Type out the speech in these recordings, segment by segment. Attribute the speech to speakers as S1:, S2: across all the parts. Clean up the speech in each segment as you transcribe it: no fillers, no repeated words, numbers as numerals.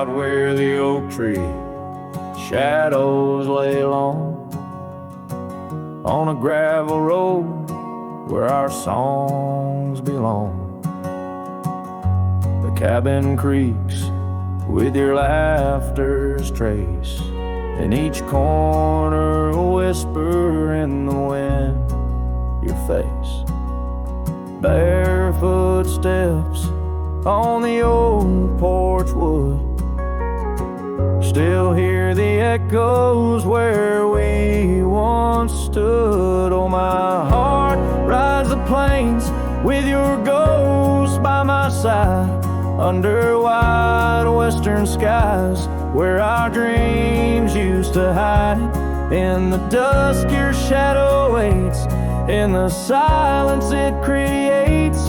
S1: out where the oak tree shadows lay long, on a gravel road where our songs belong. The cabin creaks with your laughter's trace, in each corner a whisper in the wind, your face. Barefoot steps on the old porch wood, still hear the echoes where we once stood. Oh, my heart rides the plains with your ghost by my side, under wide western skies where our dreams used to hide. In the dusk your shadow waits, in the silence it creates,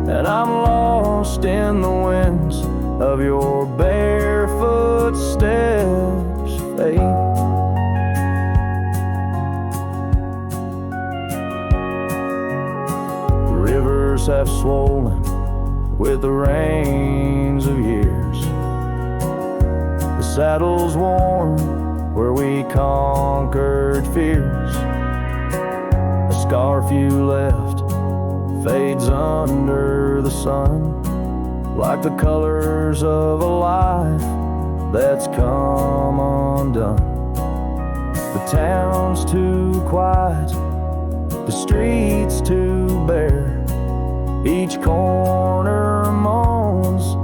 S1: and I'm lost in the winds of your barefoot steps fade. The rivers have swollen with the rains of years, the saddle's worn where we conquered fears. The scarf you left fades under the sun, like the colors of a life that's come undone. The town's too quiet, the streets too bare, each corner moans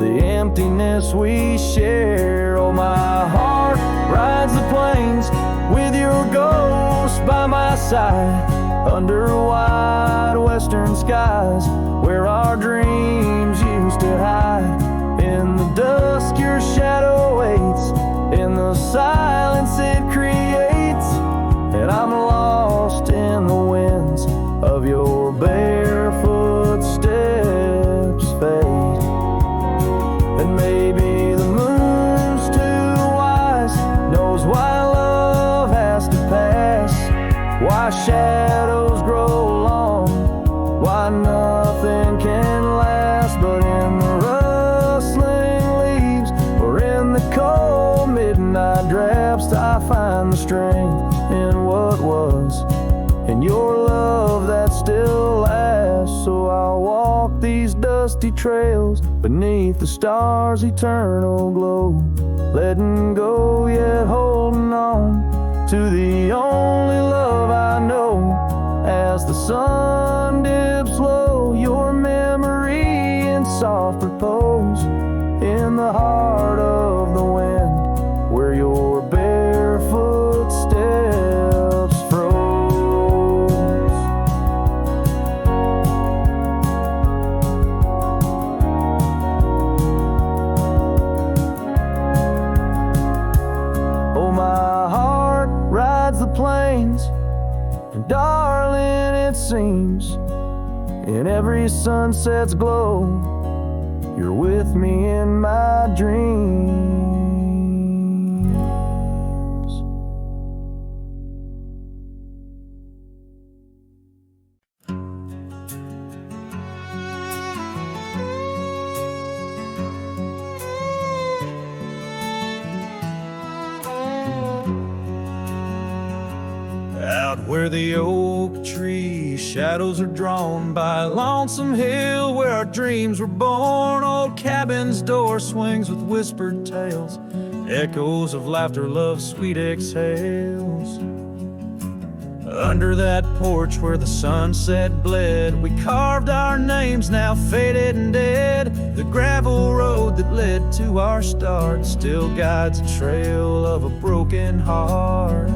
S1: the emptiness we share. Oh, my heart rides the plains with your ghost by my side, under wide western skies where our dreams used to hide. In the dusk your shadow waits, in the silence it creates, and I'm lost in the winds of your barefoot steps fade. And maybe the moon's too wise, knows why love has to pass, why shadows grow long, why nothing can last. But in the rustling leaves or in the cold midnight drafts, I find the strength in what was, in your love that still lasts. So I'll walk these dusty trails beneath the stars' eternal glow, letting go yet holding on to the only love I know. As the sun dips low, your memory in soft repose, in the heart of the wind where your barefoot steps froze. Oh, my heart rides the plains, and darling, it seems in every sunset's glow, you're with me in my dreams. Out where the oak tree shadows are drawn by Lonesome Hill where our dreams were born, old cabin's door swings with whispered tales, echoes of laughter, love's sweet exhales. Under that porch where the sunset bled, we carved our names now faded and dead. The gravel road that led to our start still guides a trail of a broken heart.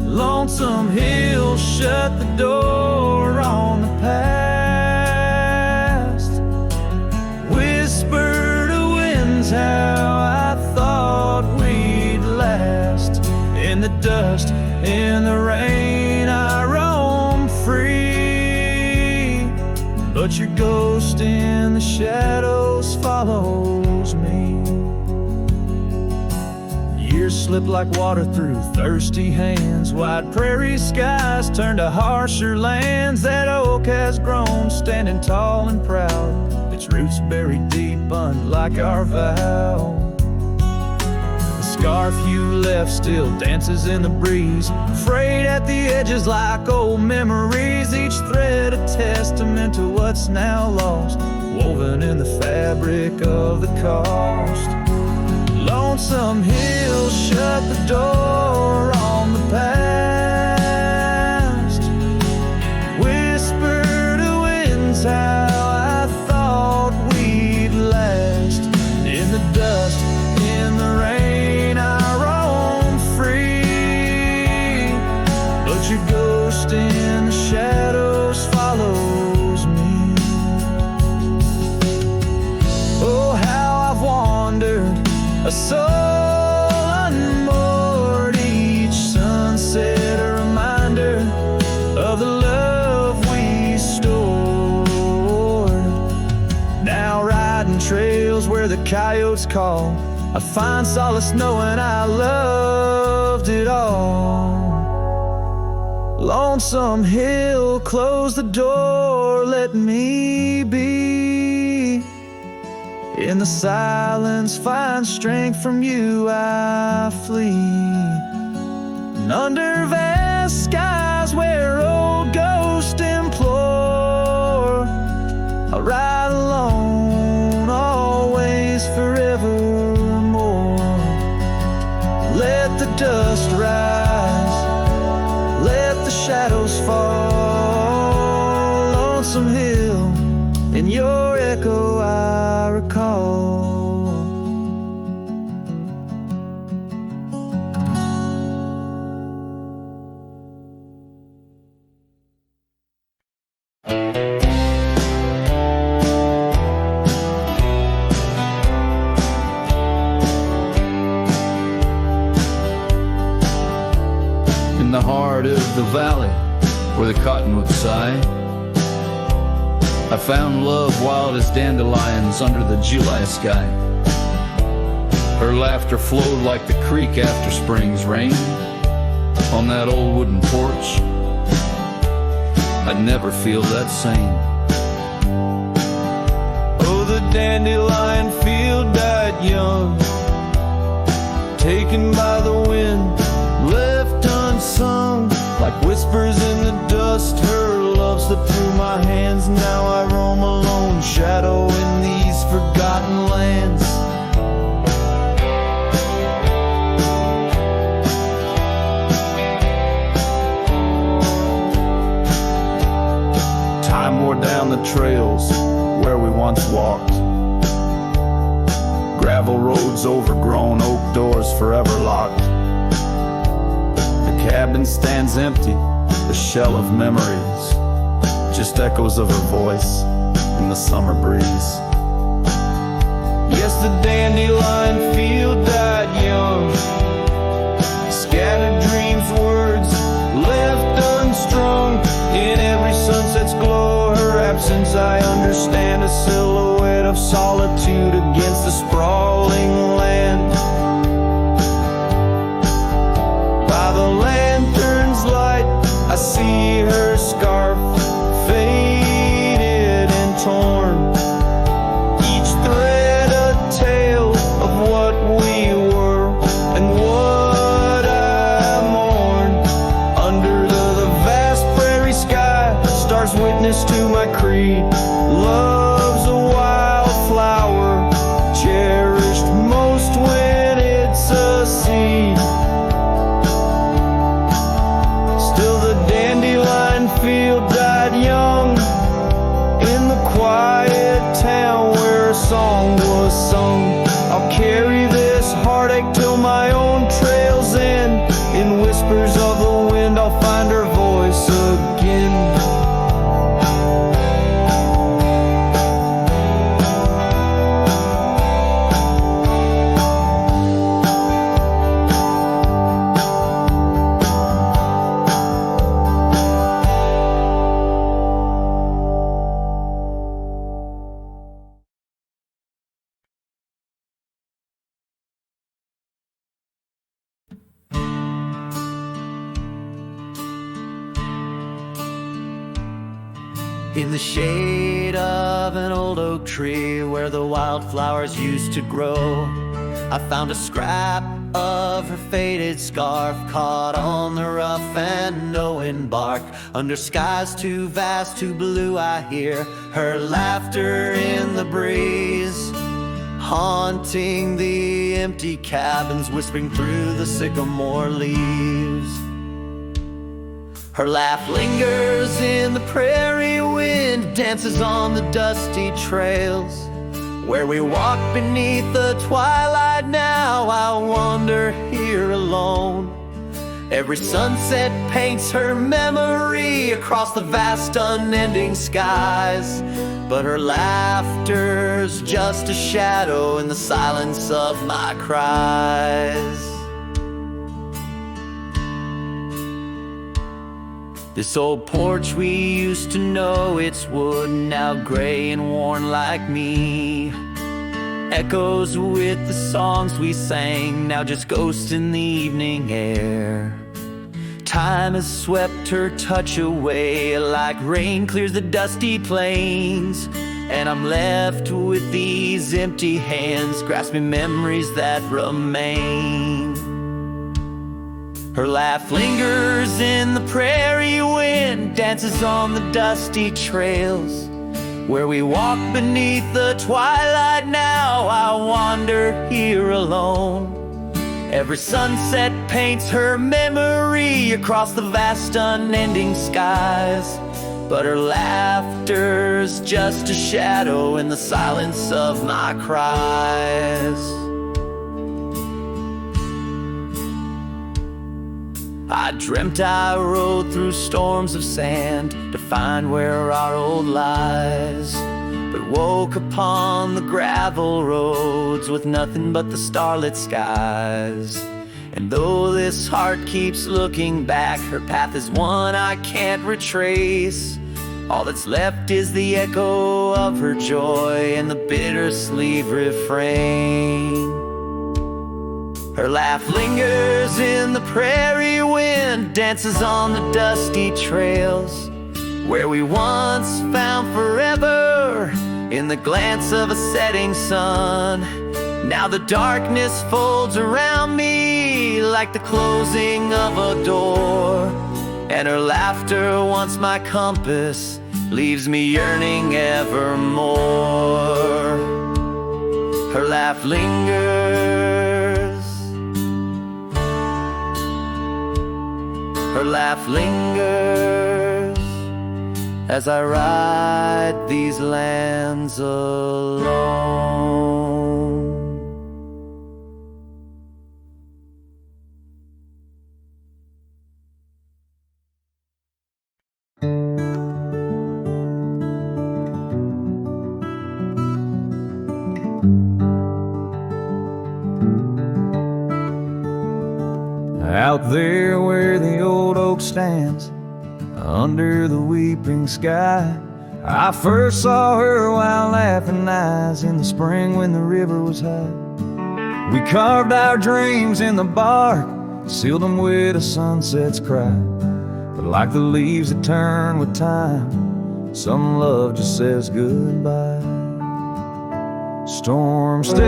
S1: Lonesome Hill shut the door on the past, whisper to winds how I thought we'd last. In the dust, in the rain, I roam free, but your ghost in the shadows follows me. Years slip like water through thirsty hands, wide prairie skies turn to harsher lands. That oak has grown, standing tall and proud, its roots buried deep unlike our vow. scarf you left still dances in the breeze, frayed at the edges like old memories, each thread a testament to what's now lost, woven in the fabric of the cost. Lonesome hills shut the door on the past, whisper to winds how I thought we'd last. In the dust, in the rain, I roam free, but your ghost in the shadows follows me. Oh, how I've wandered, a soul unmoored, each sunset a reminder of the love we stored. Now riding trails where the coyotes call, I find solace knowing I loved it all. Lonesome hill, close the door, let me be. In the silence, find strength from you, I flee. And under vast skies where old ghosts implore, I'll ride alone, always, forevermore. Let the dust rise, let the shadows fall. Lonesome hill, in your echo I recall. In the heart of the valley where the cottonwoods sigh, I found love wild as dandelions under the July sky. Her laughter flowed like the creek after spring's rain. On that old wooden porch, I'd never feel that same. Oh, the dandelion field died young, taken by the wind, left unsung, like whispers in the dust. Her love slipped through my hands. Now I roam alone, shadow in these forgotten lands. Time wore down the trails where we once walked, gravel roads overgrown, oak doors forever locked. The cabin stands empty, the shell of memories, just echoes of her voice in the summer breeze. Yes, the dandelion field died young, scattered dreams, words left unstrung. In every sunset's glow, her absence I understand, a silhouette of solitude against the sprawling land. By the lantern's light, I see her scarf, faded and torn, each thread a tale of what we were and what I mourn. Under the vast prairie sky, stars witness to my creed. Love's a wildflower, cherished most when it's a seed. Field died young in the quiet town where a song was sung. I'll carry this heartache till my own trail's end. In whispers of the wind, I'll find her voice again. In the shade of an old oak tree where the wildflowers used to grow, I found a scrap
S2: of her faded scarf caught on the rough and knowing bark. Under skies too vast, too blue, I hear her laughter in the breeze, haunting the empty cabins, whispering through the sycamore leaves. Her laugh lingers in the prairie wind, dances on the dusty trails. Where we walk beneath the twilight now, I wander here alone. Every sunset paints her memory across the vast unending skies, but her laughter's just a shadow in the silence of my cries. This old porch we used to know, it's wood, now gray and worn like me, echoes with the songs we sang, now just ghosts in the evening air. Time has swept her touch away like rain clears the dusty plains, and I'm left with these empty hands grasping memories that remain. Her laugh lingers in the prairie wind, dances on the dusty trails. Where we walk beneath the twilight now, I wander here alone. Every sunset paints her memory across the vast unending skies, but her laughter's just a shadow in the silence of my cries. I dreamt I rode through storms of sand to find where our old lies, but woke upon the gravel roads with nothing but the starlit skies. And though this heart keeps looking back, her path is one I can't retrace. All that's left is the echo of her joy and the bittersweet refrain. Her laugh lingers in the prairie wind, dances on the dusty trails. Where we once found forever in the glance of a setting sun, now the darkness folds around me like the closing of a door. And her laughter, once my compass, leaves me yearning evermore. Her laugh lingers, her laugh lingers as I ride these lands alone.
S1: Out there where the old oak stands, under the weeping sky, I first saw her while laughing eyes in the spring when the river was high. We carved our dreams in the bark, sealed them with a sunset's cry. But like the leaves that turn with time, some love just says goodbye. Storm stays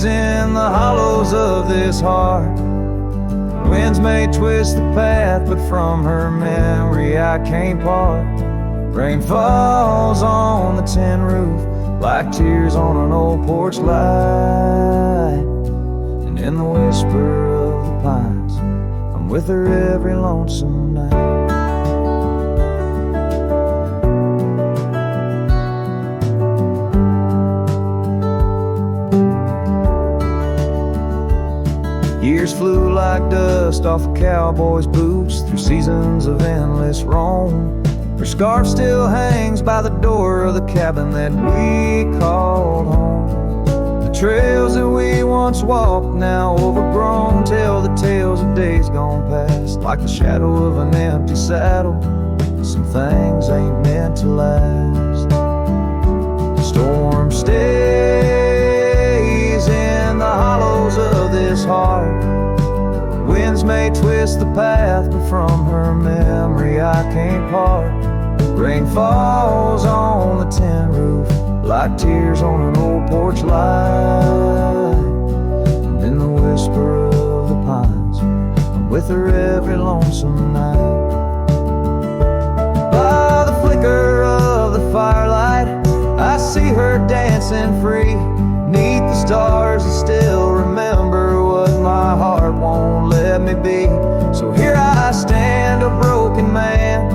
S1: in the hollows of this heart. Winds may twist the path, but from her memory I can't part. Rain falls on the tin roof like tears on an old porch light. And in the whisper of the pines, I'm with her every lonesome night. Years flew like dust off a cowboy's boots through seasons of endless roam. Her scarf still hangs by the door of the cabin that we called home. The trails that we once walked, now overgrown, tell the tales of days gone past. Like the shadow of an empty saddle, some things ain't meant to last. The storm stays in the hollows of this heart. Winds may twist the path, but from her memory I can't part. Rain falls on the tin roof like tears on an old porch light. whisper of the pines. I'm with her every lonesome night. By the flicker of the firelight, I see her dancing free. Neath the stars, I still remember what my heart won't let me be. So here I stand, a broken man,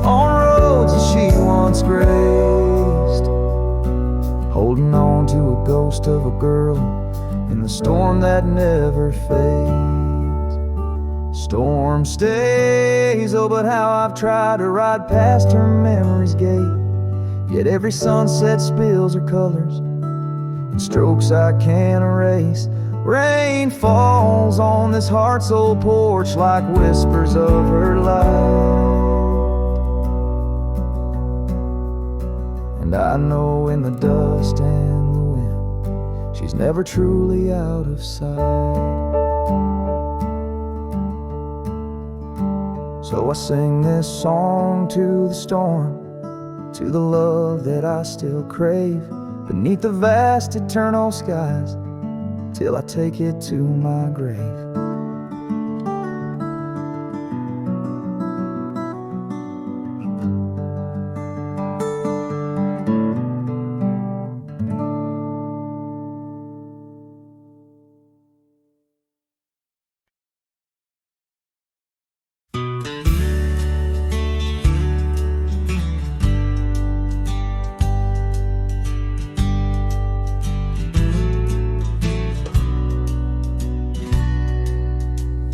S1: on roads that she once graced, holding on to a ghost of a girl in the storm that never fades. Storm stays, oh, but how I've tried to ride past her memory's gate. Yet every sunset spills her colors in strokes I can't erase. Rain falls on this heart soul porch like whispers of her light. And I know in the dust and the wind, she's never truly out of sight. So I sing this song to the storm, to the love that I still crave, beneath the vast eternal skies, till I take it to my grave.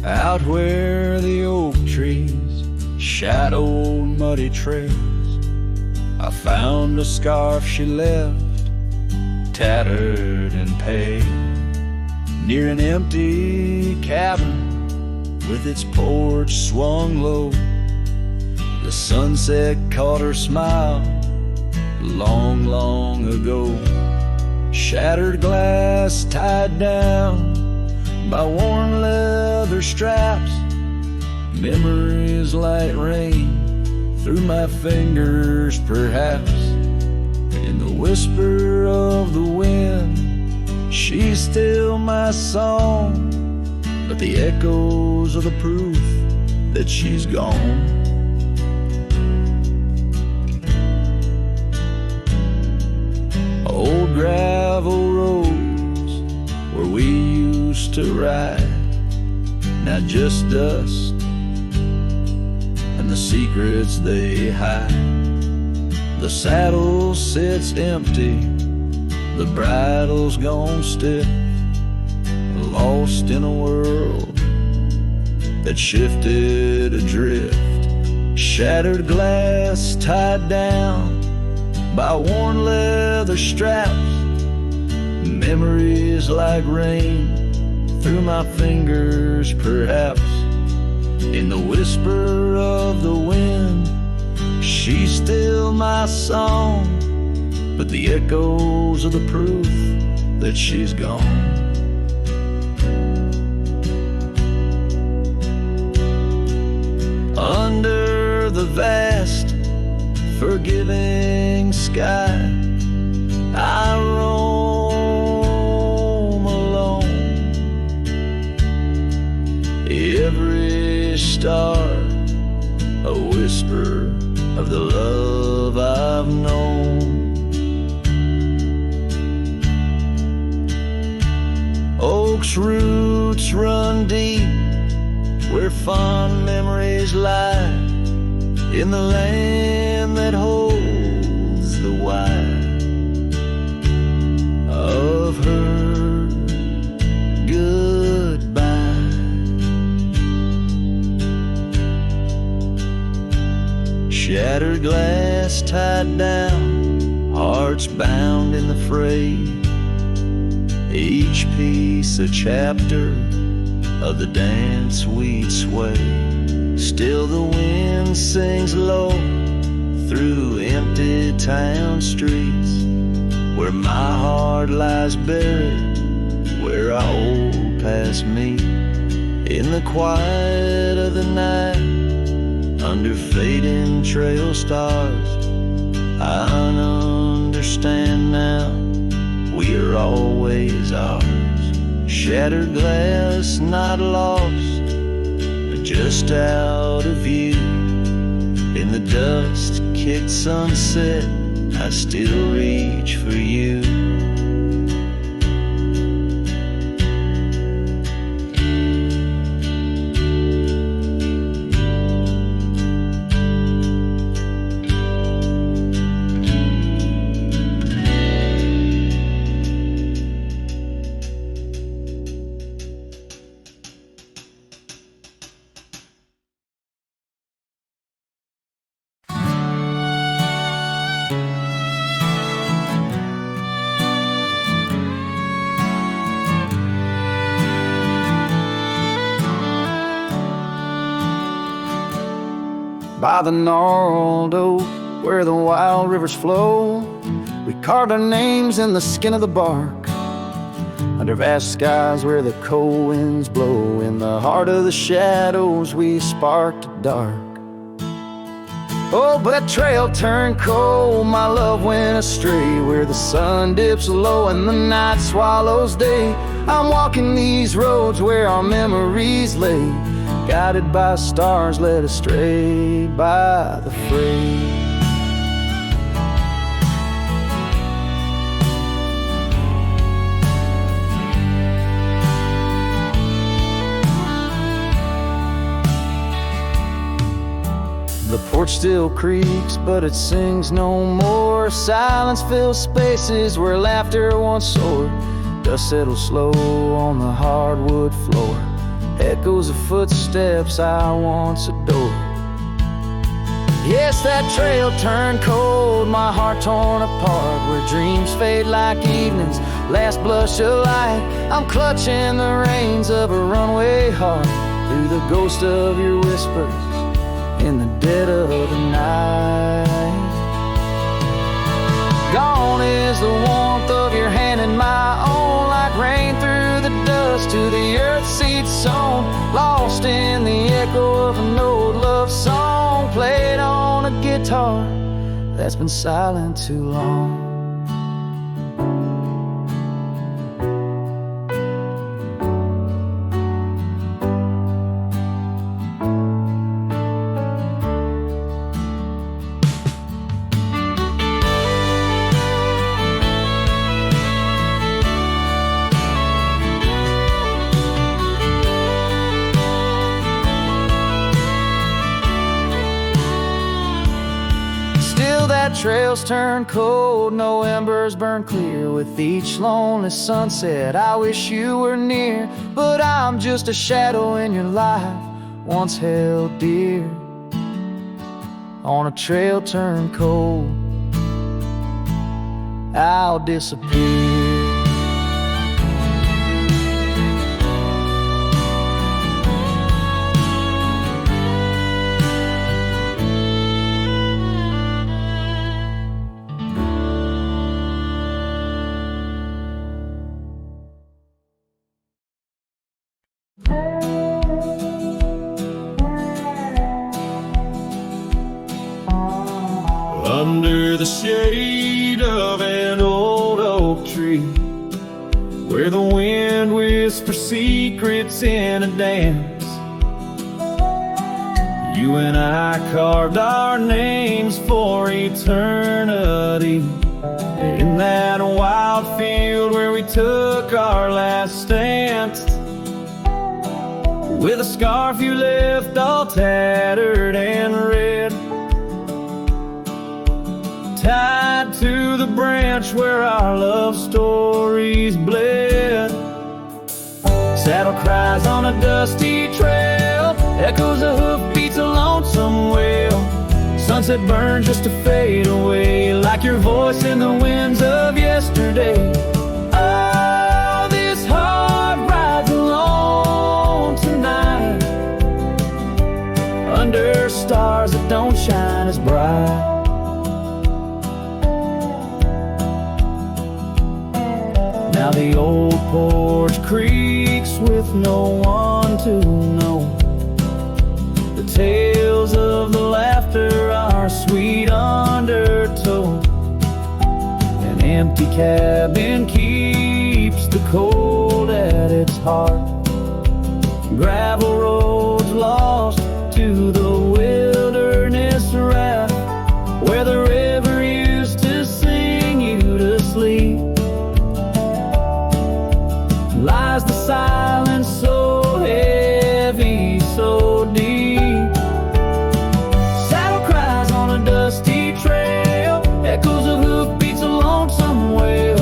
S2: Out where the oak trees shadow muddy trails, I found a scarf she left, tattered and pale, near an empty cabin with its porch swung low. The sunset caught her smile long, long ago. Shattered glass tied down by worn leather straps, memories like rain through my fingers perhaps. In the whisper of the wind, she's still my song, but the echoes are the proof that she's gone. Old gravel roads where we used to ride, now just dust and the secrets they hide. The saddle sits empty, the bridle's gone stiff, lost in a world that shifted adrift. Shattered glass tied down by worn leather straps, memories like rain through my fingers perhaps. In the whisper of the wind, she's still my song, but the echoes are the proof that she's gone. Under the vast forgiving sky, I roam alone. Every star a whisper of the love I've known. Oak's roots run deep where fond memories lie, in the land that holds the why of her goodbye. Shattered glass tied down, hearts bound in the fray, each piece a chapter of the dance we'd sway. Still the wind sings low through empty town streets, where my heart lies buried, where our old past meet. In the quiet of the night, under fading trail stars, I understand now, we are always ours. Shattered glass, not lost, but just out of view. In the dust-kicked sunset, I still reach for you.
S1: By the gnarled oak where the wild rivers flow, we carved our names in the skin of the bark. Under vast skies where the cold winds blow, in the heart of the shadows we sparked a dark. Oh, but that trail turned cold, my love went astray, where the sun dips low and the night swallows day. I'm walking these roads where our memories lay, guided by stars led astray by the fray. The porch still creaks, but it sings no more. Silence fills spaces where laughter once soared. Dust settles slow on the hardwood floor, echoes of footsteps I once adored. Yes, that trail turned cold, my heart torn apart, where dreams fade like evening's last blush of light. I'm clutching the reins of a runaway heart, through the ghost of your whispers in the dead of the night. Gone is the warmth of your hand in my own, like rain through the dust to the earth seed sown, lost in the echo of an old love song, played on a guitar that's been silent too long. Trails turn cold, no embers burn clear. With each lonely sunset, I wish you were near. But I'm just a shadow in your life, once held dear. On a trail turned cold, I'll disappear.
S3: Under the shade of an old oak tree, where the wind whispers secrets in a dance, you and I carved our names for eternity, in that wild field where we took our last stance. With a scarf you left all tattered and red, tied to the branch where our love stories bled. Saddle cries on a dusty trail, echoes of hoofbeats, a lonesome wail. Sunset burns just to fade away, like your voice in the winds of yesterday. Oh, this heart rides alone tonight, under stars that don't shine as bright. Now the old porch creaks with no one to know. The tales of the laughter are sweet undertow. An empty cabin keeps the cold at its heart. Gravel roads lost to the wilderness raft, where the river used to sing you to sleep. Lies the silence so heavy, so deep. Saddle cries on a dusty trail, echoes of hoofbeats, a lonesome wail.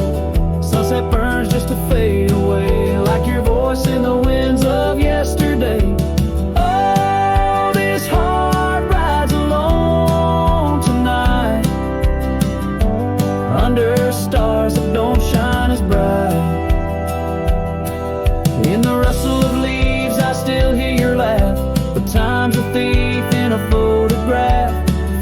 S3: Sunset burns just to fade away, like your voice in the winds of yesterday. Oh, this heart rides alone tonight, under stars that don't shine as bright. In the rustle of leaves I still hear your laugh, but time's a thief in a photograph.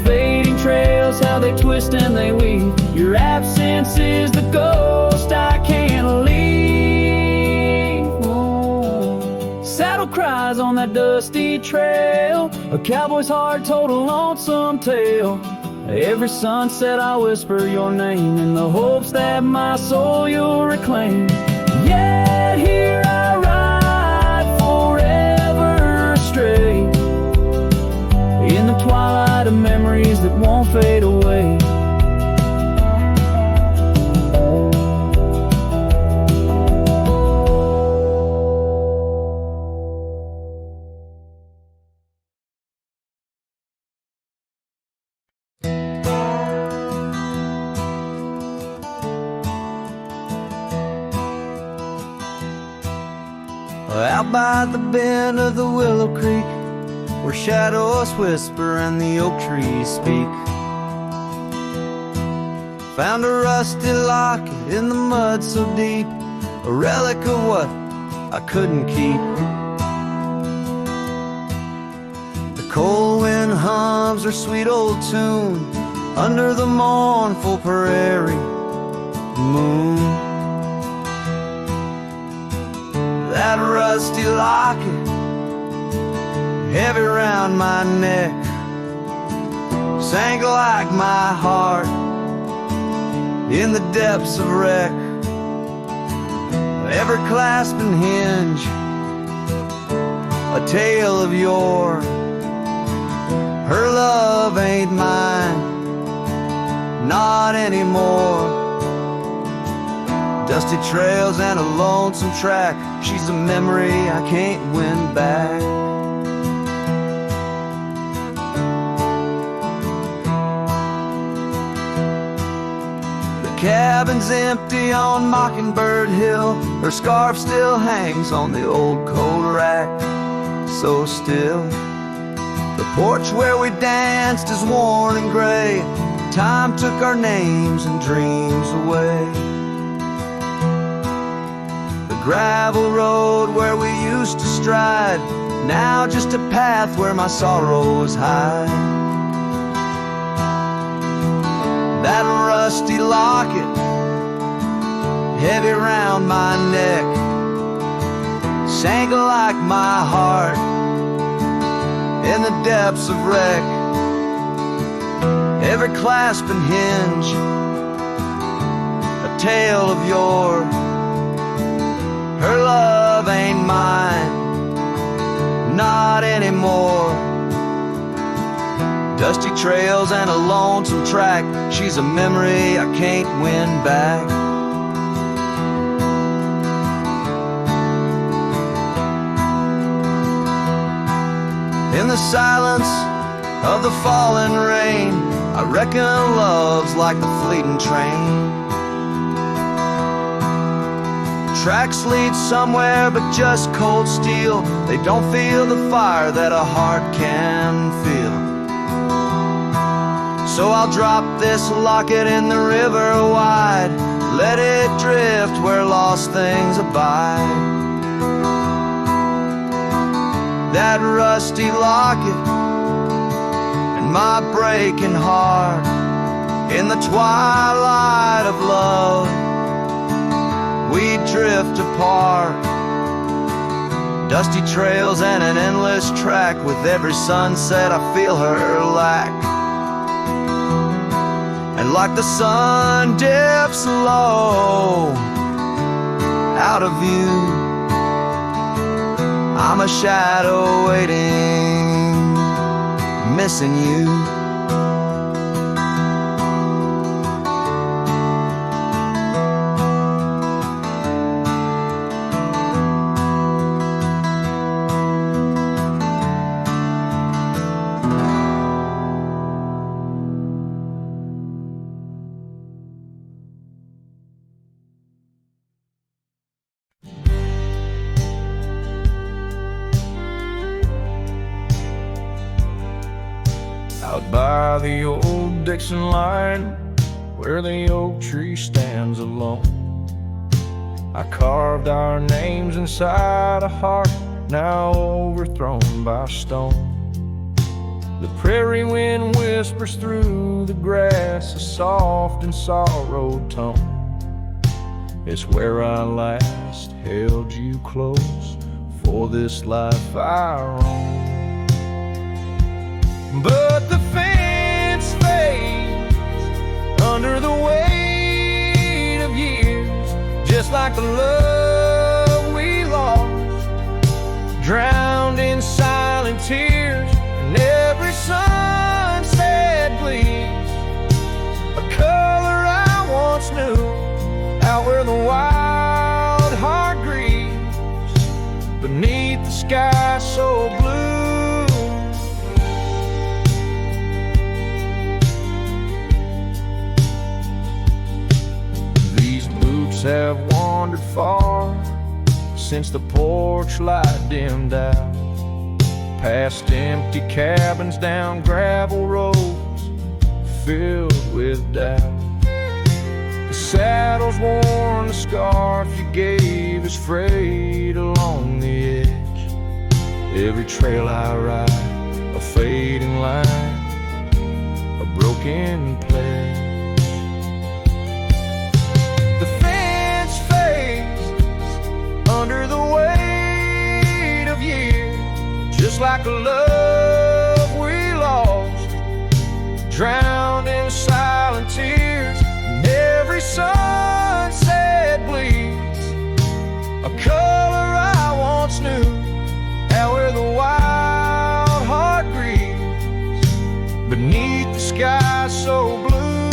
S3: Fading trails, how they twist and they weave. Your absence is the ghost I can't leave. Oh. Saddle cries on that dusty trail, a cowboy's heart told a lonesome tale. Every sunset I whisper your name in the hopes that my soul you'll reclaim. Yet here I ride forever astray, in the twilight of memories that won't fade away.
S2: Out by the bend of the Willow Creek, where shadows whisper and the oak trees speak, found a rusty locket in the mud so deep, a relic of what I couldn't keep. The cold wind hums her sweet old tune under the mournful prairie moon. That rusty locket, heavy round my neck, sank like my heart in the depths of wreck. Ever clasping hinge, a tale of yore. Her love ain't mine, not anymore. Dusty trails and a lonesome track, she's a memory I can't win back. The cabin's empty on Mockingbird Hill, her scarf still hangs on the old coat rack, so still. The porch where we danced is worn and gray, time took our names and dreams away. Gravel road where we used to stride, now just a path where my sorrows hide. That rusty locket, heavy round my neck, sank like my heart in the depths of wreck. Every clasping hinge, a tale of yore. Her love ain't mine, not anymore. Dusty trails and a lonesome track, she's a memory I can't win back. In the silence of the falling rain, I reckon love's like the fleeting train. Tracks lead somewhere but just cold steel, they don't feel the fire that a heart can feel. So I'll drop this locket in the river wide, let it drift where lost things abide. That rusty locket and my breaking heart, in the twilight of love we drift apart. Dusty trails and an endless track, with every sunset I feel her lack. And like the sun dips low out of view, I'm a shadow waiting, missing you.
S1: Out by the old Dixon line, where the oak tree stands alone, I carved our names inside a heart now overthrown by stone. The prairie wind whispers through the grass a soft and sorrowed tone. It's where I last held you close for this life I roam. But the fence fades under the weight of years, just like the love we lost, drowned in silent tears. And every sunset bleeds a color I once knew, out where the wild heart grieves beneath the sky so blue. Have wandered far since the porch light dimmed out, past empty cabins, down gravel roads filled with doubt. The saddle's worn, the scarf you gave is frayed along the edge. Every trail I ride, a fading line, a broken pledge. Under the weight of years, just like a love we lost, drowned in silent tears. And every sunset bleeds a color I once knew, out where the wild heart grieves beneath the sky so blue.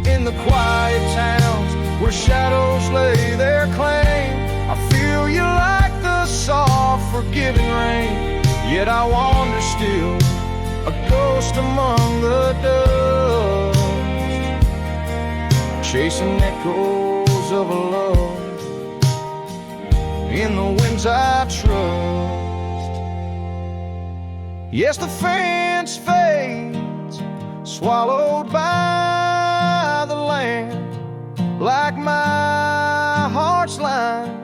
S1: In the quiet towns where shadows lay their claim, I feel you like the soft, forgiving rain. Yet I wander still, a ghost among the dust, chasing echoes of a love in the winds I trust. Yes, the fence fades, swallowed by the land, like my heart's line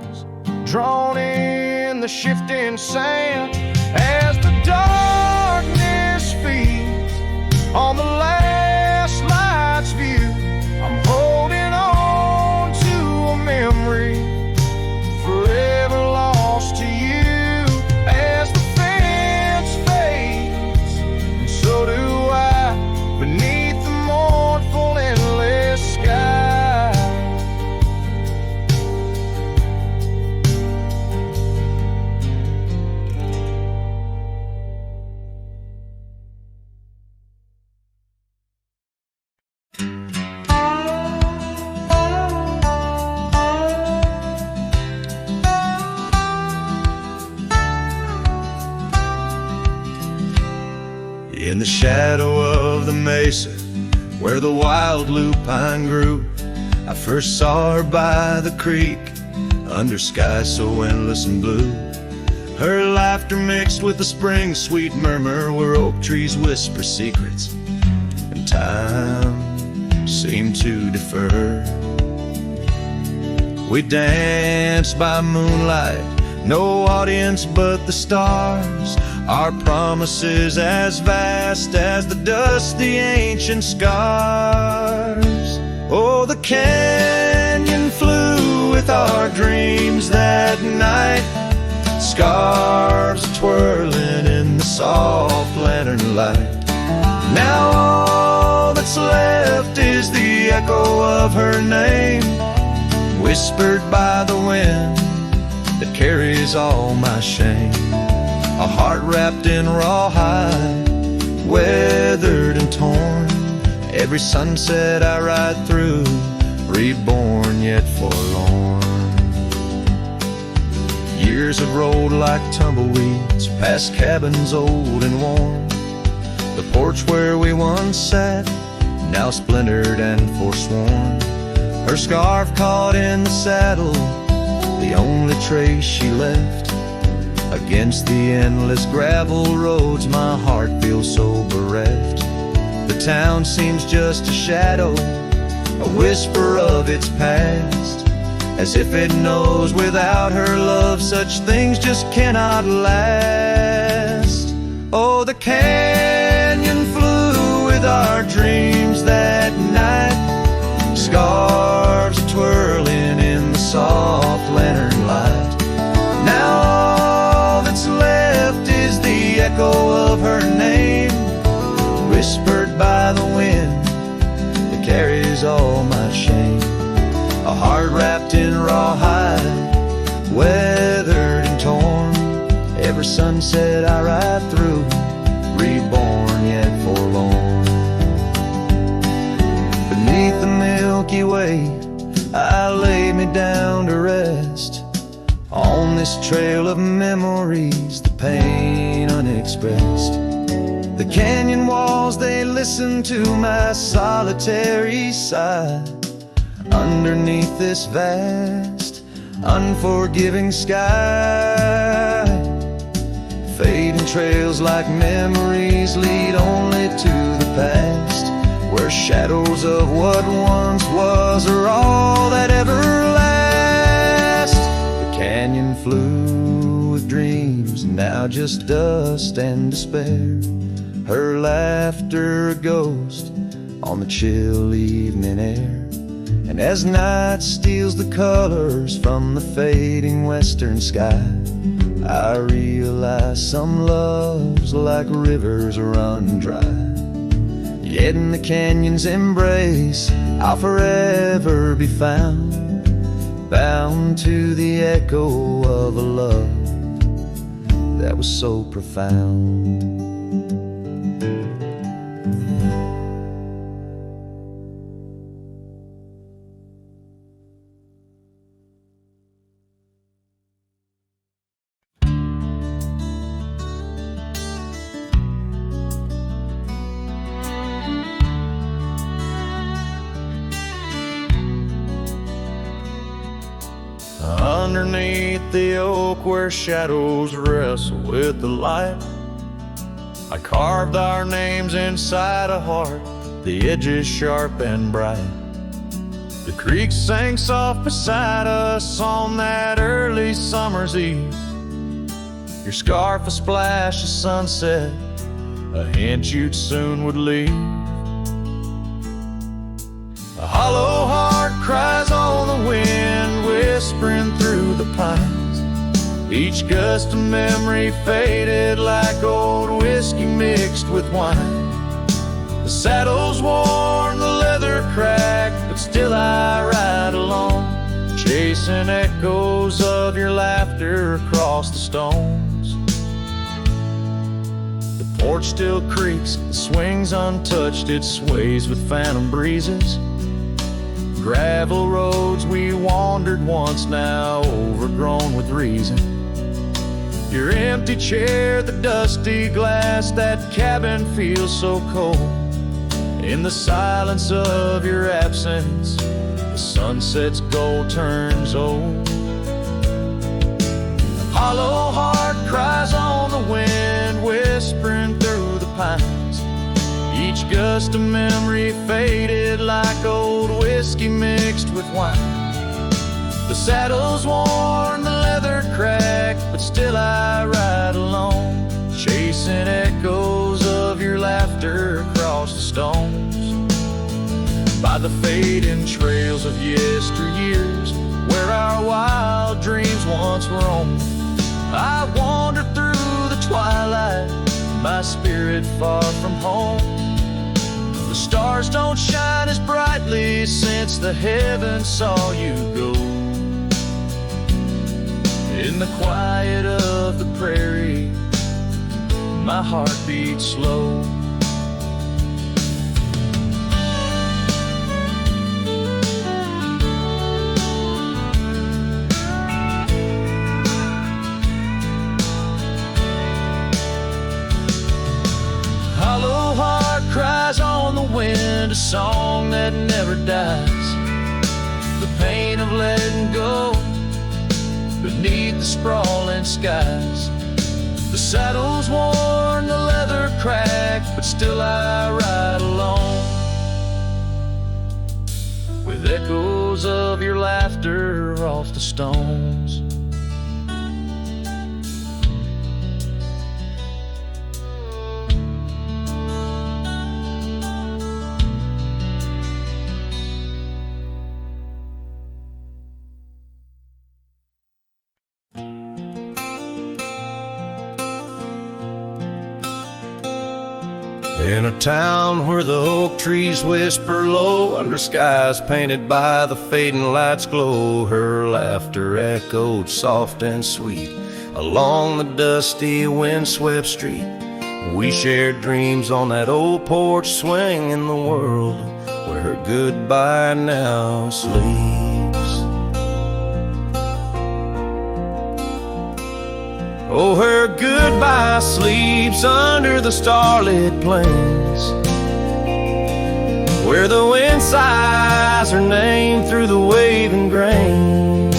S1: drawn in the shifting sand. As the darkness feeds on the last light's view, I'm holding on to a memory forever lost to you. As the fence fades, and so do I, beneath the mournful endless sky.
S2: In the shadow of the mesa, where the wild lupine grew, I first saw her by the creek, under skies so endless and blue. Her laughter mixed with the spring's sweet murmur, where oak trees whisper secrets, and time seemed to defer. We danced by moonlight, no audience but the stars, our promises as vast as the dust, the ancient scars. Oh, the canyon flew with our dreams that night, scarves twirling in the soft lantern light. Now all that's left is the echo of her name, whispered by the wind
S4: that carries all my shame. A heart wrapped in rawhide, weathered and torn. Every sunset I ride through, reborn yet forlorn. Years have rolled like tumbleweeds past cabins old and worn. The porch where we once sat, now splintered and forsworn. Her scarf caught in the saddle, the only trace she left. Against the endless gravel roads, my heart feels so bereft. The town seems just a shadow, a whisper of its past, as if it knows without her love such things just cannot last. Oh, the canyon flew with our dreams that night, scarves twirling in the soft lantern light. Now all that's left is the echo of her name, whispered by the wind that carries all my shame. A heart wrapped in rawhide, weathered and torn. Every sunset I ride through, reborn yet forlorn. Beneath the Milky Way, I lay me down to rest. On this trail of memories, the pain unexpressed. The canyon walls, they listen to my solitary sigh. Underneath this vast, unforgiving sky, fading trails like memories lead only to the past, where shadows of what once was are all that ever last. The canyon flew with dreams, now just dust and despair. Her laughter a ghost on the chill evening air. And as night steals the colors from the fading western sky, I realize some loves like rivers run dry. Yet in the canyon's embrace, I'll forever be found, bound to the echo of a love that was so profound.
S1: Underneath the oak where shadows wrestle with the light, I carved our names inside a heart, the edges sharp and bright. The creek sang soft beside us on that early summer's eve. Your scarf a splash of sunset, a hint you'd soon would leave. A hollow heart cries on the wind, whispering through the pines. Each gust of memory faded like old whiskey mixed with wine. The saddle's worn, the leather cracked, but still I ride along, chasing echoes of your laughter across the stones. The porch still creaks, the swings untouched, it sways with phantom breezes. Gravel roads we wandered once, now overgrown with reason. Your empty chair, the dusty glass, that cabin feels so cold. In the silence of your absence, the sunset's gold turns old. A hollow heart cries on the wind, whispering through the pines. Each gust of memory faded like old whiskey mixed with wine. The saddle's worn, the leather cracked, but still I ride alone, chasing echoes of your laughter across the stones. By the fading trails of yesteryears, where our wild dreams once roamed, I wander through the twilight, my spirit far from home. The stars don't shine as brightly since the heavens saw you go.
S3: In the quiet of the prairie, my heart beats slow. Hollow heart cries on the wind, a song that never dies. The pain of letting go beneath the sprawling skies. The saddle's worn, the leather cracked, but still I ride alone, with echoes of your laughter off the stones.
S4: In a town where the oak trees whisper low, under skies painted by the fading light's glow, her laughter echoed soft and sweet along the dusty windswept street. We shared dreams on that old porch swing in the world where her goodbye now sleeps. Oh, her goodbye sleeps under the starlit plains, where the wind sighs her name through the waving grains.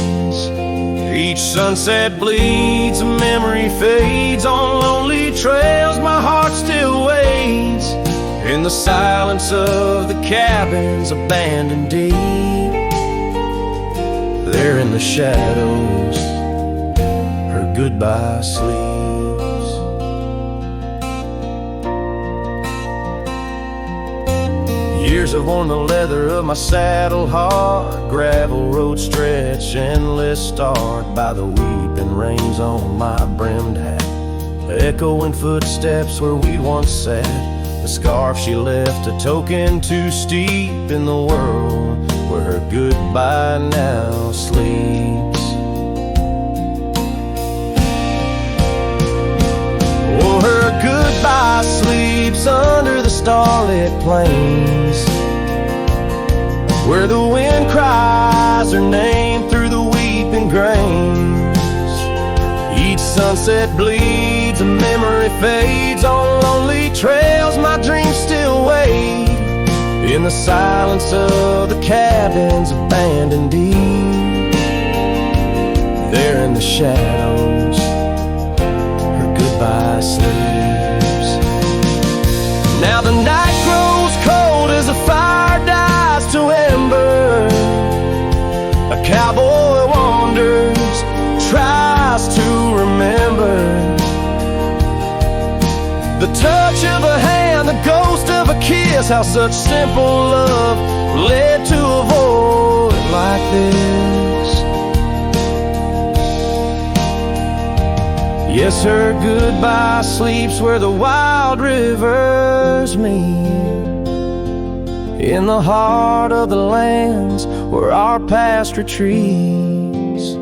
S4: Each sunset bleeds, a memory fades on lonely trails. My heart still waits in the silence of the cabins abandoned deep. There in the shadows, her goodbye sleeps. Years have worn the leather of my saddle hard, gravel road stretch endless, starred by the weeping rains on my brimmed hat, echoing footsteps where we once sat. The scarf she left a token too steep in the world where her goodbye now sleeps. Oh, her goodbye sleeps under the starlit plains, where the wind cries her name through the weeping grains. Each sunset bleeds, a memory fades on lonely trails. My dreams still wait in the silence of the cabins abandoned deep. There in the shadows, her goodbye sleeps. Now the night grows cold as the fire dies to ember. A cowboy wanders, tries to remember the touch of a hand, the ghost of a kiss, how such simple love led to a void like this. Yes, her goodbye sleeps where the wild rivers meet, in the heart of the lands where our past retreats.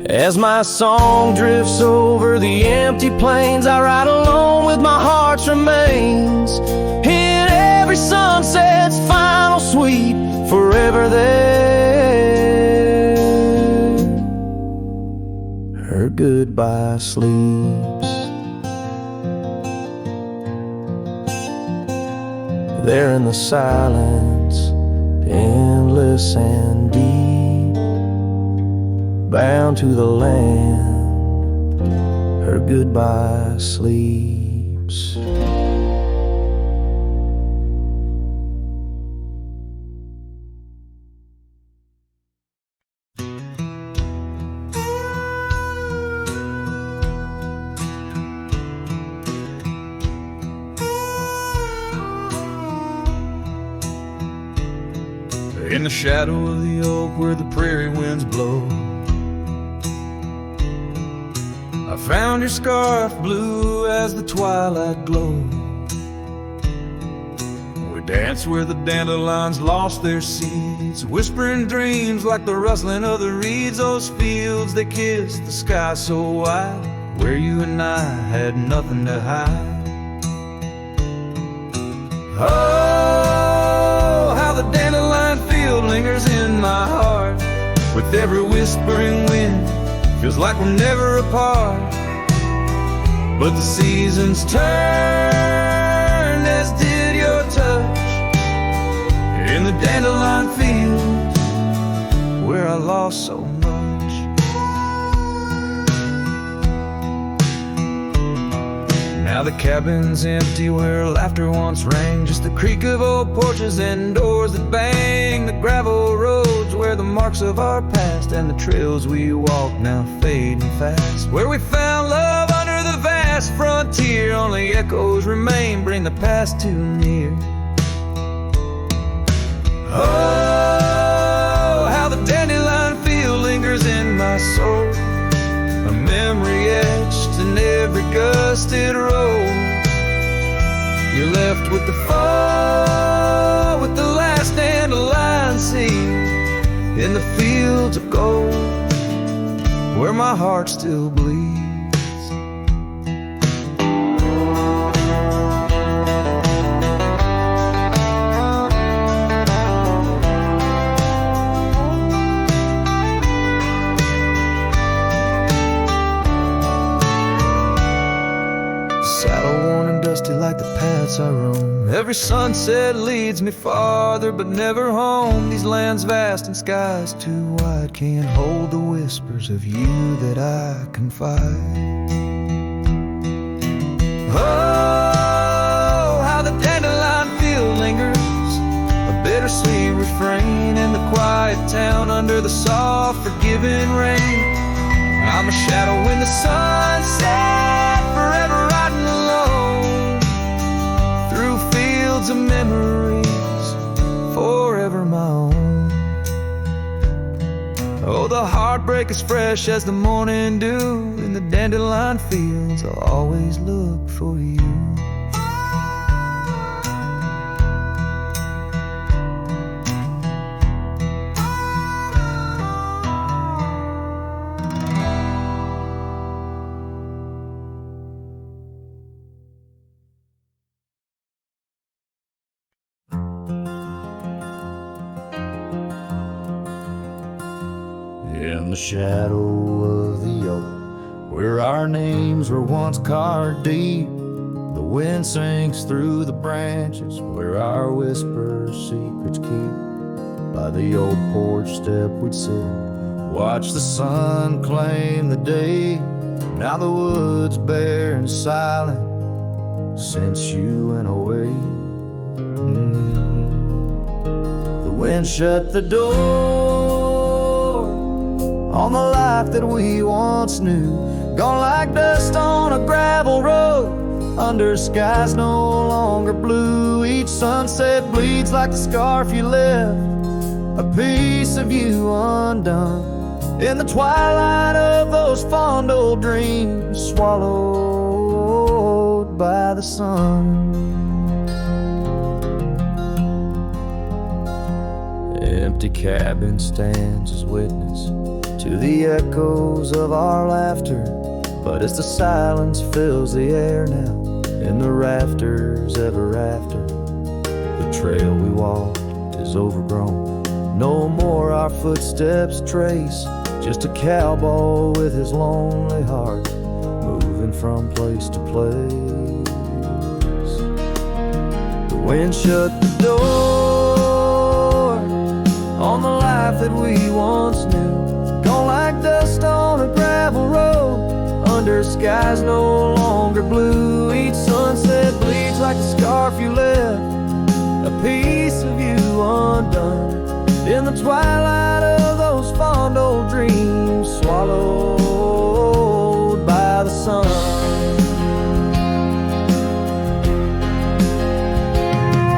S4: As my song drifts over the empty plains, I ride alone with my heart's remains, in every sunset's final sweep, forever there. Her goodbye sleeps. There in the silence, endless and deep, bound to the land, her goodbye sleeps.
S3: In the shadow of the oak where the prairie winds blow, I found your scarf blue as the twilight glowed. We're
S4: Dance where the dandelions lost their seeds, whispering dreams like the rustling of the reeds. Those fields that kissed the sky so wide, where you and I had nothing to hide. Oh, how the dandelion field lingers in my heart. With every whispering wind, feels like we're never apart. But the seasons turned, as did your touch, in the dandelion fields where I lost so much. Now the cabin's empty where laughter once rang, just the creak of old porches and doors that bang. The gravel roads where the marks of our past and the trails we walk now fading fast. Where we found love under the vast frontier, only echoes remain, bring the past too near. Oh, how the dandelion field lingers in my soul, a memory etched in every gusted road. You're left with the fall, with the last dandelion seed in the fields of gold, where my heart still bleeds. Like the paths I roam, every sunset leads me farther but never home. These lands vast and skies too wide can't hold the whispers of you that I confide. Oh, how the dandelion field lingers, a bittersweet refrain in the quiet town under the soft forgiving rain. I'm a shadow in the sunset, forever riding alone of memories, forever my own. Oh, the heartbreak is fresh as the morning dew. In the dandelion fields I'll always look for you. In the shadow of the oak, where our names were once carved deep, the wind sinks through the branches, where our whispers secrets keep. By the old porch step we'd sit, watch the sun claim the day. Now the wood's bare and silent since you went away. The wind shut the door on the life that we once knew, gone like dust on a gravel road, under skies no longer blue. Each sunset bleeds like the scarf you left, a piece of you undone, in the twilight of those fond old dreams, swallowed by the sun. Empty cabin stands as witness to the echoes of our laughter, but as the silence fills the air now, in the rafters ever after, the trail we walked is overgrown. No more our footsteps trace, just a cowboy with his lonely heart, moving from place to place. The wind shut the door on the life that we once knew, gone like dust on a gravel road, under skies no longer blue. Each sunset bleeds like the scarf you left, a piece of you undone, in the twilight of those fond old dreams, swallowed by the sun.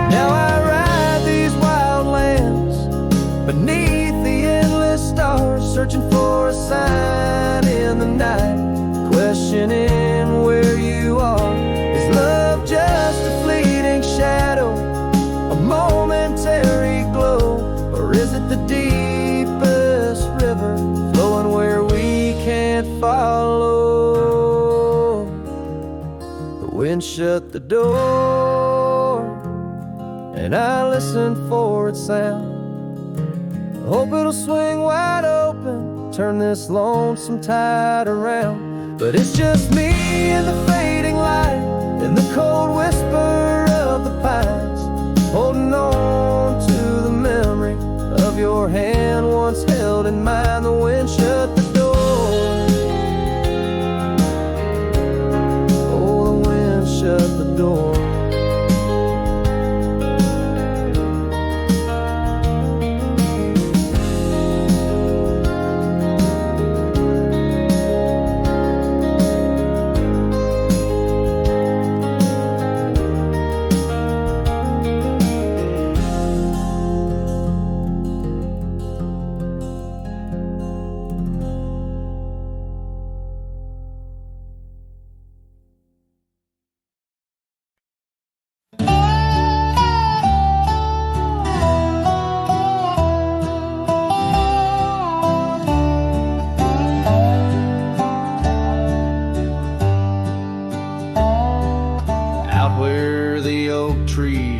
S4: Now I ride these wild lands beneath the endless stars, searching for a sign in the night, questioning where you are. Is love just a fleeting shadow, a
S1: wind shut the door, and I listen for its sound. I hope it'll swing wide open, turn this lonesome tide around. But it's just me and the fading light, and the cold whisper of the pines, holding on to the memory of your hand once held in mine. The wind shut the door. Oh, the wind shut the door.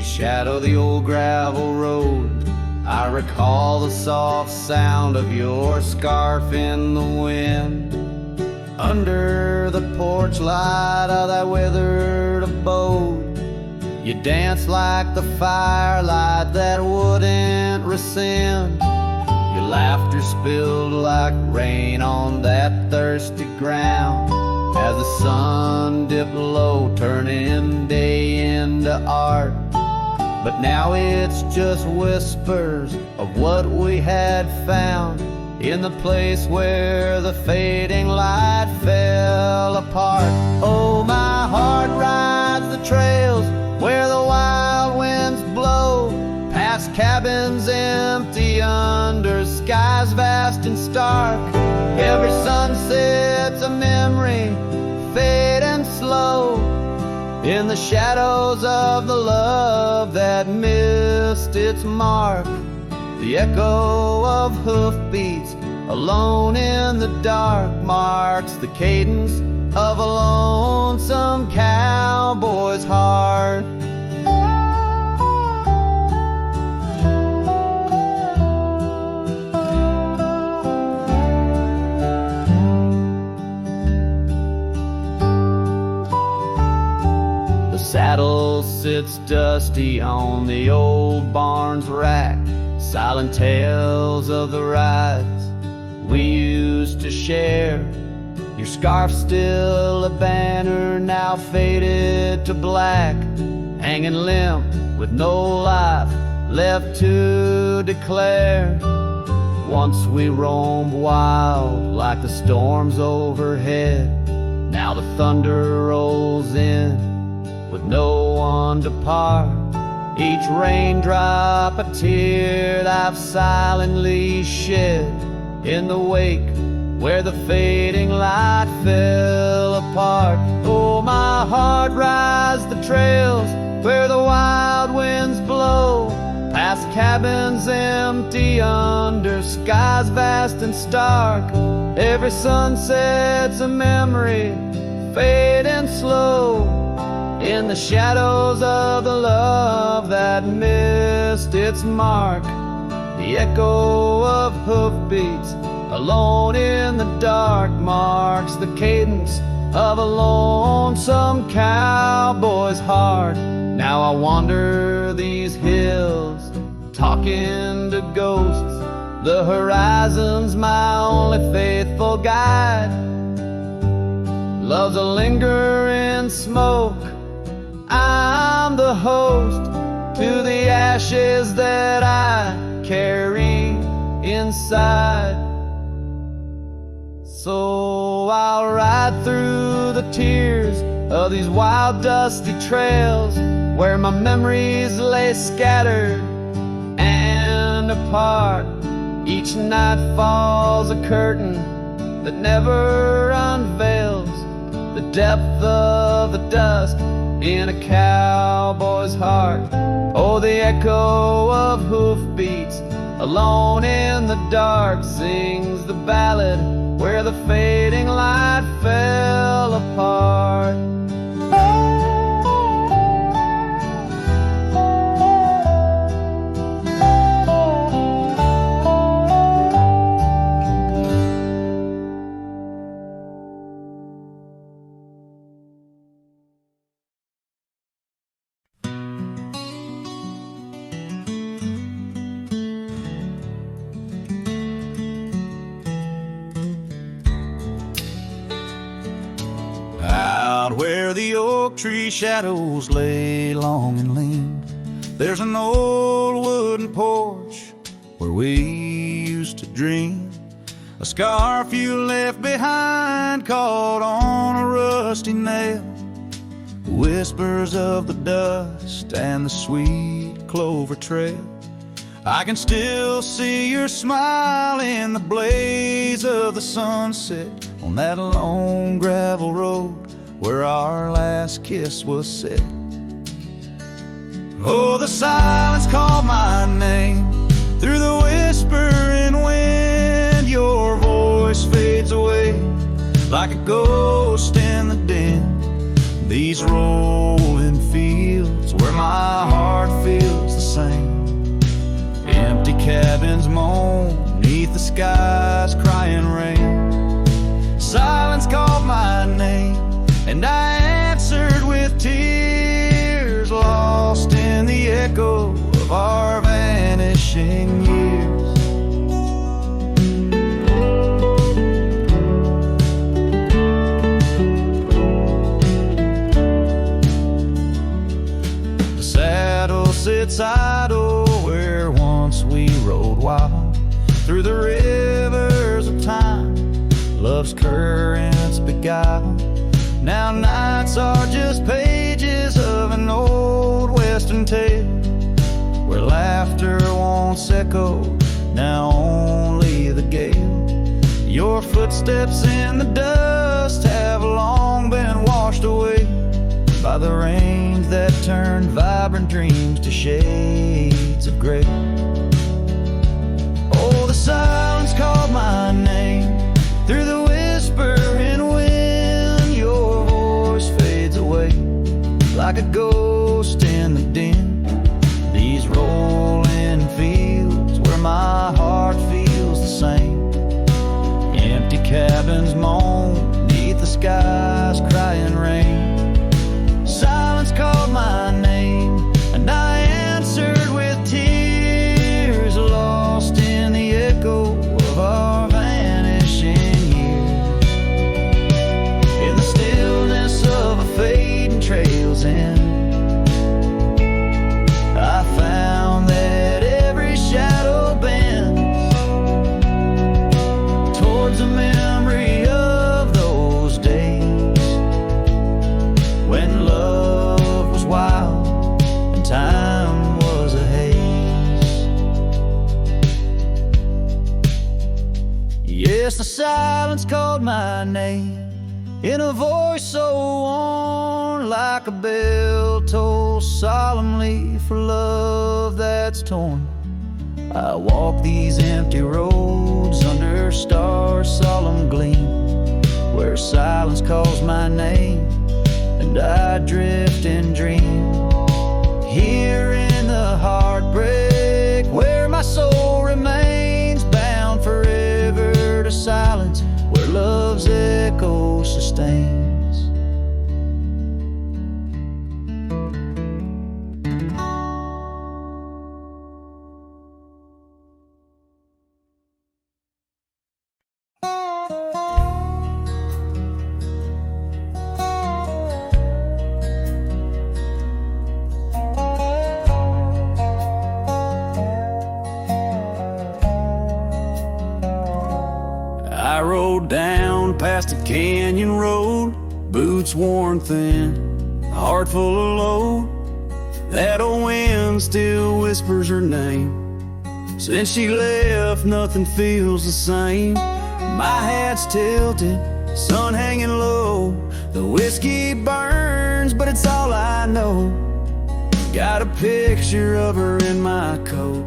S2: Shadow the old gravel road, I recall the soft sound of your scarf in the wind. Under the porch light of that withered abode, you danced like the firelight that wouldn't rescind. Your laughter spilled like rain on that thirsty ground, as the sun dipped low, turning day into art. But now it's just whispers of what we had found in the place where the fading light fell apart. Oh, my heart rides the trails where the wild winds blow, past cabins empty under skies vast and stark. Every sunset's a memory, fading slow, in the shadows of the love that missed its mark. The echo of hoofbeats alone in the dark marks the cadence of a lonesome cowboy's heart. Saddle sits dusty on the old barn's rack, silent tales of the rides we used to share. Your scarf still a banner, now faded to black, hanging limp with no life left to declare. Once we roamed wild like the storms overhead, now the thunder rolls in with no one to part. Each raindrop a tear I've silently shed in the wake where the fading light fell apart. Oh, my heart rides the trails where the wild winds blow, past cabins empty under skies vast and stark. Every sunset's a memory, fading slow, in the shadows of the love that missed its mark. The echo of hoofbeats alone in the dark marks the cadence of a lonesome cowboy's heart. Now I wander these hills, talking to ghosts. The horizon's my only faithful guide. Love's a lingering smoke, I'm the host to the ashes that I carry inside. So I'll ride through the tears of these wild dusty trails where my memories lay scattered and apart. Each night falls a curtain that never unveils the depth of the dust in a cowboy's heart. Oh, the echo of hoofbeats alone in the dark sings the ballad where the fading light fell apart.
S5: Out where the oak tree shadows lay long and lean, there's an old wooden porch where we used to dream. A scarf you left behind caught on a rusty nail. Whispers of the dust and the sweet clover trail. I can still see your smile in the blaze of the sunset on that lone gravel road where our last kiss was set. Oh, the silence called my name through the whispering wind. Your voice fades away like a ghost in the din. These rolling fields where my heart feels the same. Empty cabins moan neath the sky's crying rain. Silence called my name and I answered with tears, lost in the echo of our vanishing years. The saddle sits idle where once we rode wild through the rivers of time, love's currents beguile. Now nights are just pages of an old western tale where laughter once echoed, now only the gale. Your footsteps in the dust have long been washed away by the rains that turned vibrant dreams to shades of gray. Oh, the silence called my name through the whispering wind. Your voice fades away like a ghost in the din. These rolling fields where my heart feels the same. Empty cabins moan neath the sky's crying rain. Silence called my name and I answered with tears, lost in the echo of our vanishing years. In the stillness of a fading trail's end, I found that every shadow bends towards a memory of those days when love was wild and time was a haze. Yes, the silence called my name in a voice so worn like a bell toll solemnly for love that's torn. I walk these empty roads under stars' solemn gleam, where silence calls my name and I drift and dream. Here in the heartbreak where my soul remains bound forever to silence, where love's echo sustains. I rode down past a canyon road, boots worn thin, heart full of load. That old wind still whispers her name. Since she left, nothing feels the same. My hat's tilted, sun hanging low. The whiskey burns, but it's all I know. Got a picture of her in my coat,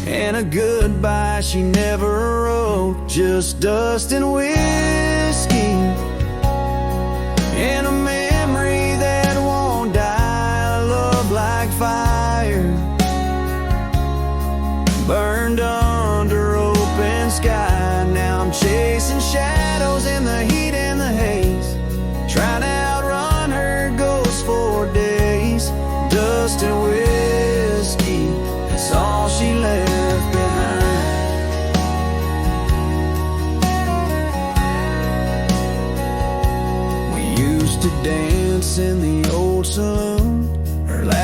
S5: and a goodbye she never wrote. Just dust and whiskey, and a memory that won't die. Love like fire, burned under open sky. Now I'm chasing shadows in the heat and the haze, trying to outrun her ghost for days. Dust and whiskey, that's all she left behind. We used to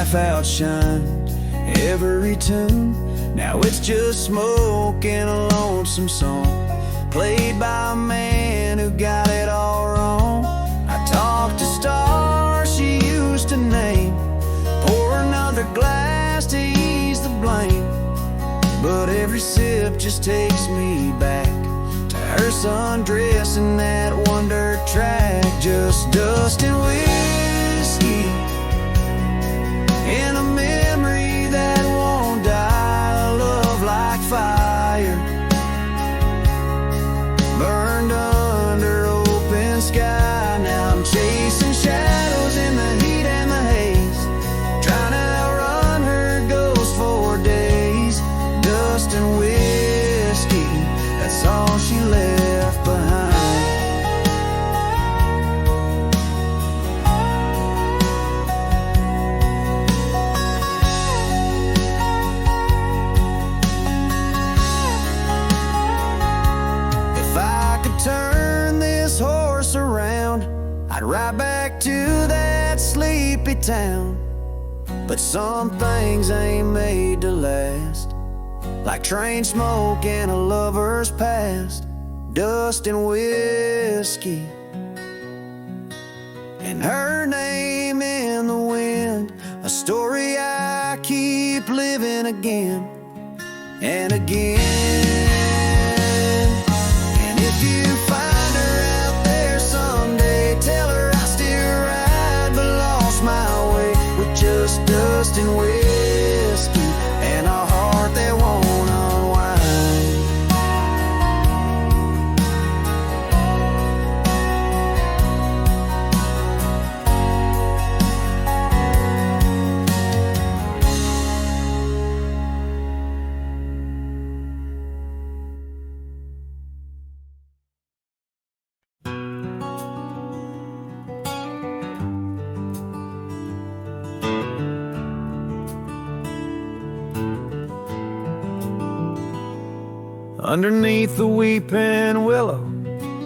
S5: life outshined every tune. Now it's just smoke and a lonesome song, played by a man who got it all wrong. I talked to stars she used to name, pour another glass to ease the blame, but every sip just takes me back to her sundress and that one dirt track. Just dust and whiskey and a memory that won't die, a love like fire burned under open sky. Now I'm chasing shadows in the heat and the haze, trying to outrun her ghost for days. Dust and whiskey, that's all she left behind. If I could turn this horse around, I'd ride back to that sleepy town. But some things ain't made to last, like train smoke and a lover's past. Dust and whiskey and her name in the wind, a story I keep living again and again. And if you find her out there someday, tell her I still ride but lost my way, with just dust and whiskey and a heart that won't unwind.
S3: Underneath the weeping willow,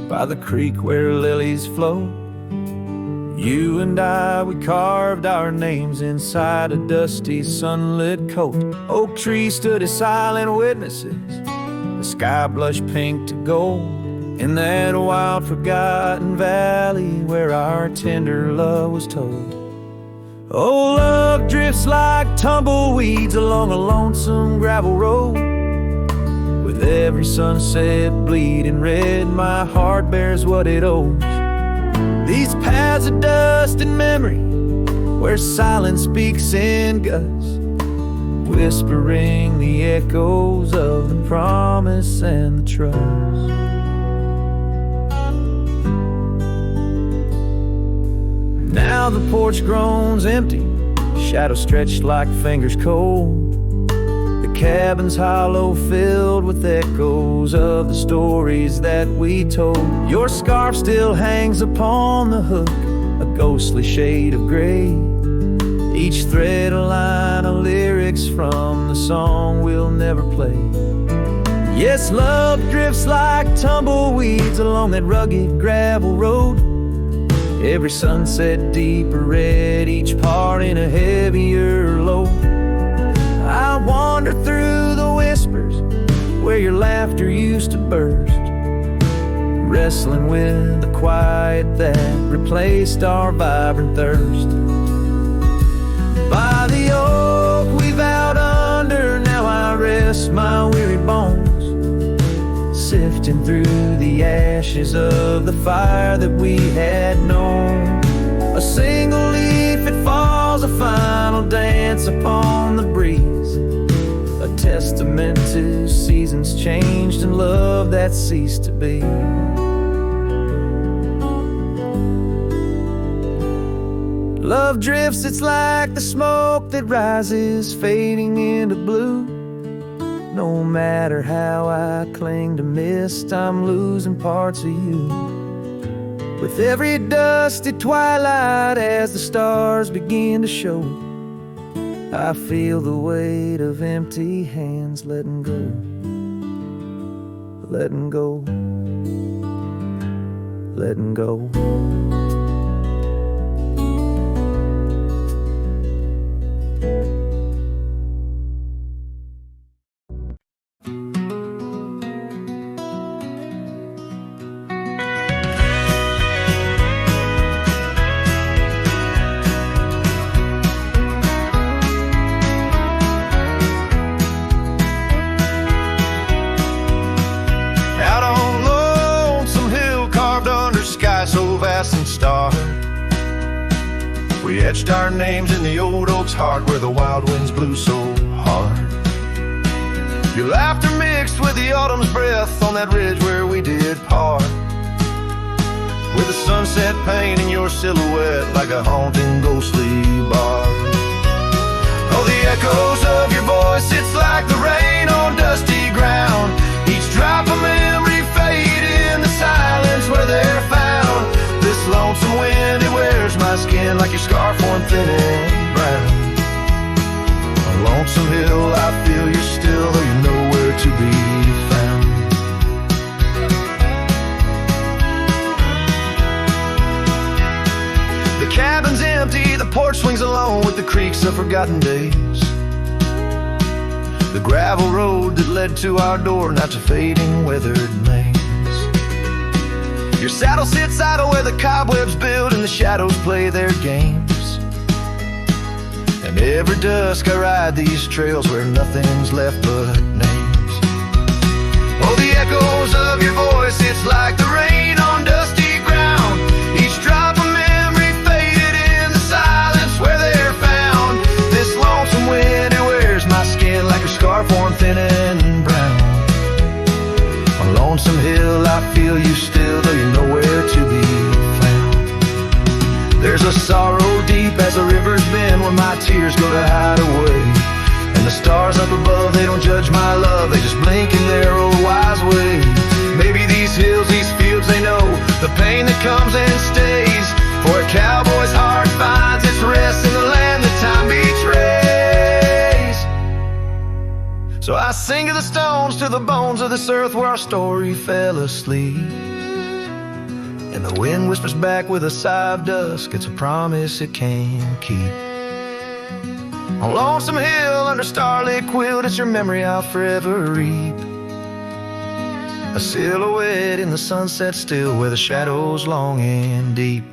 S3: by the creek where lilies flow, you and I, we carved our names inside a dusty sunlit coat. Oak trees stood as silent witnesses, the sky blushed pink to gold, in that wild forgotten valley where our tender love was told. Oh, love drifts like tumbleweeds along a lonesome gravel road. With every sunset bleeding red, my heart bears what it owes. These paths of dust and memory, where silence speaks in gusts, whispering the echoes of the promise and the trust. Now the porch groans empty, shadows stretched like fingers cold. The cabin's hollow, filled with echoes of the stories that we told. Your scarf still hangs upon the hook, a ghostly shade of gray, each thread a line of lyrics from the song we'll never play. Yes, love drifts like tumbleweeds along that rugged gravel road, every sunset deeper red, each part in a heavier load. I wander through the whispers where your laughter used to burst, wrestling with the quiet that replaced our vibrant thirst. By the oak we vowed under, now I rest my weary bones, sifting through the ashes of the fire that we had known. A single leaf, it falls, a final dance upon the breeze, a testament to seasons changed and love that ceased to be. Love drifts, it's like the smoke that rises, fading into blue. No matter how I cling to mist, I'm losing parts of you. With every dusty twilight, as the stars begin to show, I feel the weight of empty hands letting go, letting go, letting go.
S4: etched our names in the old oak's heart where the wild winds blew so hard. Your laughter mixed with the autumn's breath on that ridge where we did part, with the sunset painting your silhouette like a haunting ghostly bar. Oh, the echoes of your voice, it's like the rain on dusty ground. Each drop of memory fade in the silence where they're found. This lonesome wind, it wears my skin like your scarf worn thin and brown. On Lonesome Hill, I feel you still, though you're nowhere to be found. The cabin's empty, the porch swings alone with the creaks of forgotten days. The gravel road that led to our door, now it's a fading, weathered maze. Your saddle sits idle where the cobwebs build and the shadows play their games. And every dusk I ride these trails where nothing's left but names. Oh, the echoes of your voice, it's like the rain on dusty ground. Each drop of memory faded in the silence where they're found. This lonesome wind, it wears my skin like a scarf worn thin and brown. On Lonesome Hill, I feel you still, though you're nowhere to be found. There's a sorrow deep as the river's bend where my tears go to hide away. And the stars up above, they don't judge my love, they just blink in their old wise way. Maybe these hills, these fields, they know the pain that comes and stays. For a cowboy's heart finds its rest in the land that time betrays. So I sing to the stones, to the bones of this earth where our story fell asleep. And the wind whispers back with a sigh of dusk, it's a promise it can't keep. On Lonesome Hill, under starlit quilt, it's your memory I'll forever reap. A silhouette in the sunset still, where the shadows long and deep.